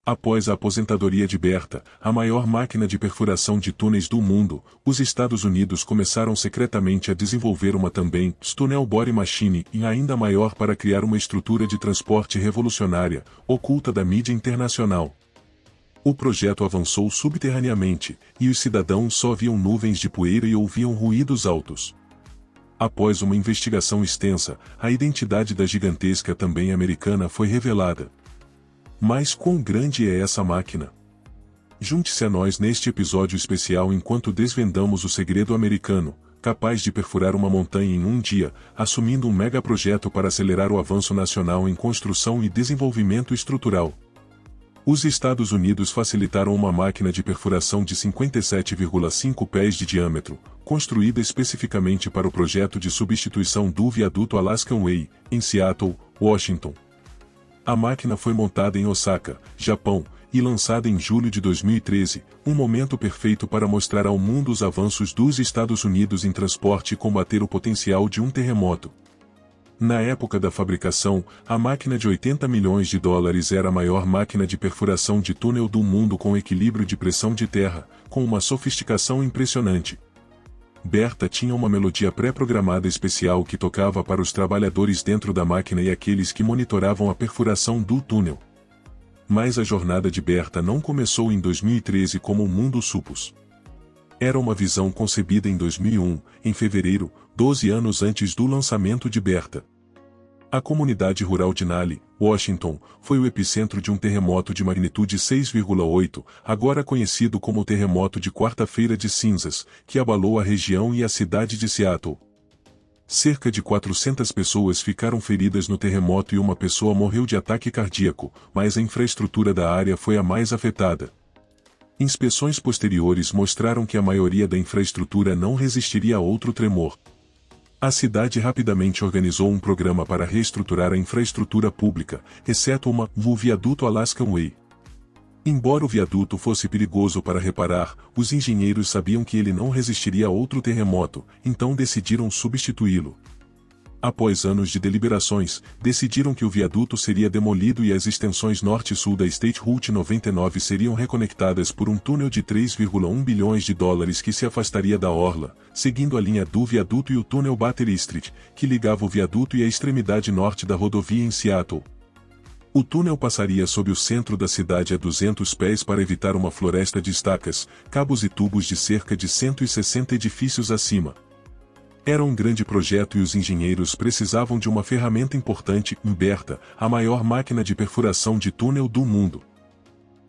Após a aposentadoria de Bertha, a maior máquina de perfuração de túneis do mundo, os Estados Unidos começaram secretamente a desenvolver uma também, Tunnel Bore Machine, e ainda maior para criar uma estrutura de transporte revolucionária, oculta da mídia internacional. O projeto avançou subterraneamente, e os cidadãos só viam nuvens de poeira e ouviam ruídos altos. Após uma investigação extensa, a identidade da gigantesca também americana foi revelada. Mas quão grande é essa máquina? Junte-se a nós neste episódio especial enquanto desvendamos o segredo americano, capaz de perfurar uma montanha em um dia, assumindo um megaprojeto para acelerar o avanço nacional em construção e desenvolvimento estrutural. Os Estados Unidos facilitaram uma máquina de perfuração de 57,5 pés de diâmetro, construída especificamente para o projeto de substituição do viaduto Alaskan Way, em Seattle, Washington. A máquina foi montada em Osaka, Japão, e lançada em julho de 2013, um momento perfeito para mostrar ao mundo os avanços dos Estados Unidos em transporte e combater o potencial de um terremoto. Na época da fabricação, a máquina de 80 milhões de dólares era a maior máquina de perfuração de túnel do mundo com equilíbrio de pressão de terra, com uma sofisticação impressionante. Bertha tinha uma melodia pré-programada especial que tocava para os trabalhadores dentro da máquina e aqueles que monitoravam a perfuração do túnel. Mas a jornada de Bertha não começou em 2013 como o mundo supôs. Era uma visão concebida em 2001, em fevereiro, 12 anos antes do lançamento de Bertha. A comunidade rural de Nally, Washington, foi o epicentro de um terremoto de magnitude 6,8, agora conhecido como o terremoto de Quarta-feira de Cinzas, que abalou a região e a cidade de Seattle. Cerca de 400 pessoas ficaram feridas no terremoto e uma pessoa morreu de ataque cardíaco, mas a infraestrutura da área foi a mais afetada. Inspeções posteriores mostraram que a maioria da infraestrutura não resistiria a outro tremor. A cidade rapidamente organizou um programa para reestruturar a infraestrutura pública, exceto o viaduto Alaskan Way. Embora o viaduto fosse perigoso para reparar, os engenheiros sabiam que ele não resistiria a outro terremoto, então decidiram substituí-lo. Após anos de deliberações, decidiram que o viaduto seria demolido e as extensões norte e sul da State Route 99 seriam reconectadas por um túnel de 3,1 bilhões de dólares que se afastaria da orla, seguindo a linha do viaduto e o túnel Battery Street, que ligava o viaduto e a extremidade norte da rodovia em Seattle. O túnel passaria sob o centro da cidade a 200 pés para evitar uma floresta de estacas, cabos e tubos de cerca de 160 edifícios acima. Era um grande projeto e os engenheiros precisavam de uma ferramenta importante, Bertha, a maior máquina de perfuração de túnel do mundo.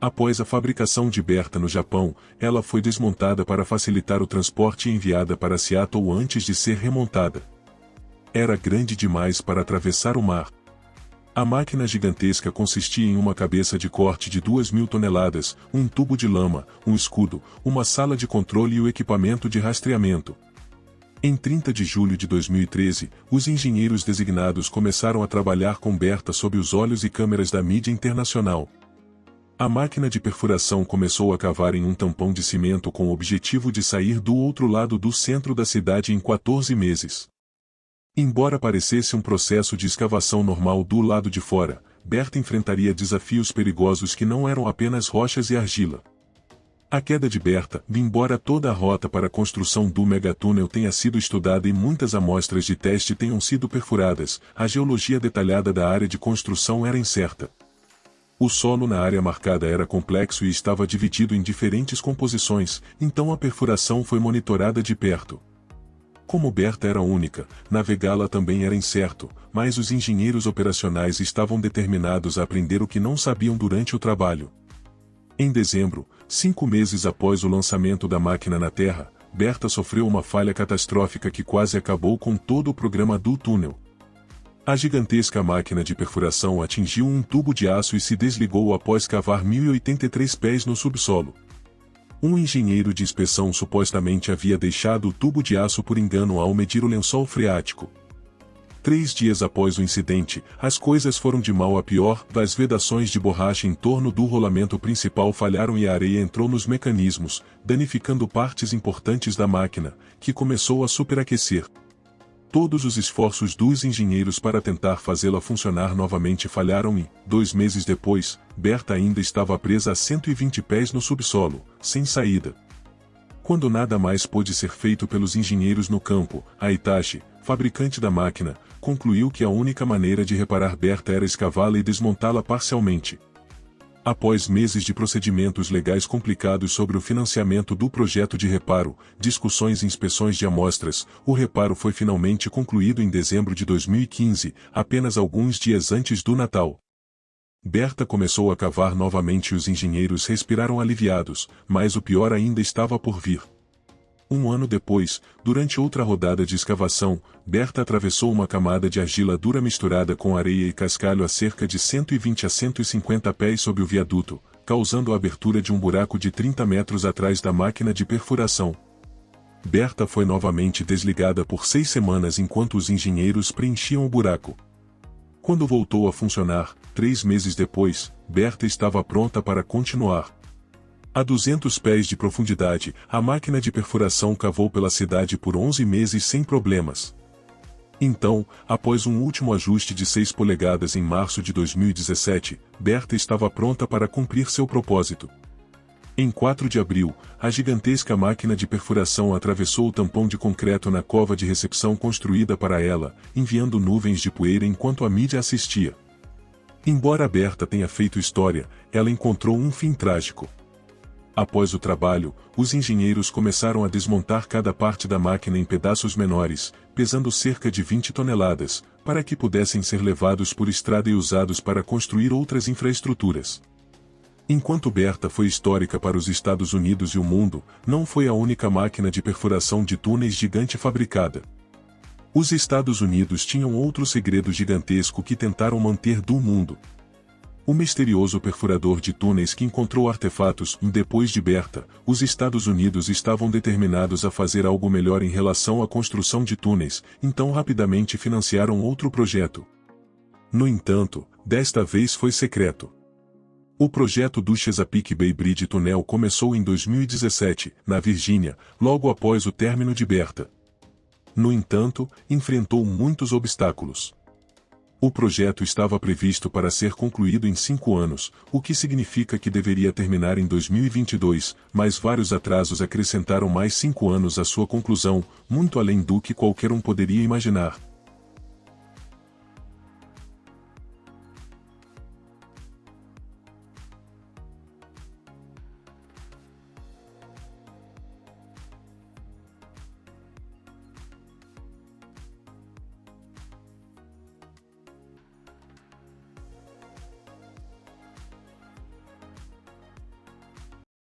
Após a fabricação de Bertha no Japão, ela foi desmontada para facilitar o transporte e enviada para Seattle antes de ser remontada. Era grande demais para atravessar o mar. A máquina gigantesca consistia em uma cabeça de corte de 2.000 toneladas, um tubo de lama, um escudo, uma sala de controle e o equipamento de rastreamento. Em 30 de julho de 2013, os engenheiros designados começaram a trabalhar com Bertha sob os olhos e câmeras da mídia internacional. A máquina de perfuração começou a cavar em um tampão de cimento com o objetivo de sair do outro lado do centro da cidade em 14 meses. Embora parecesse um processo de escavação normal do lado de fora, Bertha enfrentaria desafios perigosos que não eram apenas rochas e argila. A queda de Bertha, embora toda a rota para a construção do megatúnel tenha sido estudada e muitas amostras de teste tenham sido perfuradas, a geologia detalhada da área de construção era incerta. O solo na área marcada era complexo e estava dividido em diferentes composições, então a perfuração foi monitorada de perto. Como Bertha era única, navegá-la também era incerto, mas os engenheiros operacionais estavam determinados a aprender o que não sabiam durante o trabalho. Em dezembro, 5 meses após o lançamento da máquina na Terra, Bertha sofreu uma falha catastrófica que quase acabou com todo o programa do túnel. A gigantesca máquina de perfuração atingiu um tubo de aço e se desligou após cavar 1.083 pés no subsolo. Um engenheiro de inspeção supostamente havia deixado o tubo de aço por engano ao medir o lençol freático. 3 dias após o incidente, as coisas foram de mal a pior, as vedações de borracha em torno do rolamento principal falharam e a areia entrou nos mecanismos, danificando partes importantes da máquina, que começou a superaquecer. Todos os esforços dos engenheiros para tentar fazê-la funcionar novamente falharam e, 2 meses depois, Berta ainda estava presa a 120 pés no subsolo, sem saída. Quando nada mais pôde ser feito pelos engenheiros no campo, a Hitachi, fabricante da máquina, concluiu que a única maneira de reparar Berta era escavá-la e desmontá-la parcialmente. Após meses de procedimentos legais complicados sobre o financiamento do projeto de reparo, discussões e inspeções de amostras, o reparo foi finalmente concluído em dezembro de 2015, apenas alguns dias antes do Natal. Berta começou a cavar novamente e os engenheiros respiraram aliviados, mas o pior ainda estava por vir. Um ano depois, durante outra rodada de escavação, Berta atravessou uma camada de argila dura misturada com areia e cascalho a cerca de 120 a 150 pés sob o viaduto, causando a abertura de um buraco de 30 metros atrás da máquina de perfuração. Berta foi novamente desligada por 6 semanas enquanto os engenheiros preenchiam o buraco. Quando voltou a funcionar, 3 meses depois, Berta estava pronta para continuar. A 200 pés de profundidade, a máquina de perfuração cavou pela cidade por 11 meses sem problemas. Então, após um último ajuste de 6 polegadas em março de 2017, Berta estava pronta para cumprir seu propósito. Em 4 de abril, a gigantesca máquina de perfuração atravessou o tampão de concreto na cova de recepção construída para ela, enviando nuvens de poeira enquanto a mídia assistia. Embora Berta tenha feito história, ela encontrou um fim trágico. Após o trabalho, os engenheiros começaram a desmontar cada parte da máquina em pedaços menores, pesando cerca de 20 toneladas, para que pudessem ser levados por estrada e usados para construir outras infraestruturas. Enquanto Berta foi histórica para os Estados Unidos e o mundo, não foi a única máquina de perfuração de túneis gigante fabricada. Os Estados Unidos tinham outro segredo gigantesco que tentaram manter do mundo. O misterioso perfurador de túneis que encontrou artefatos. Depois de Berta, os Estados Unidos estavam determinados a fazer algo melhor em relação à construção de túneis, então rapidamente financiaram outro projeto. No entanto, desta vez foi secreto. O projeto do Chesapeake Bay Bridge Tunnel começou em 2017, na Virgínia, logo após o término de Berta. No entanto, enfrentou muitos obstáculos. O projeto estava previsto para ser concluído em 5 anos, o que significa que deveria terminar em 2022, mas vários atrasos acrescentaram mais 5 anos à sua conclusão, muito além do que qualquer um poderia imaginar.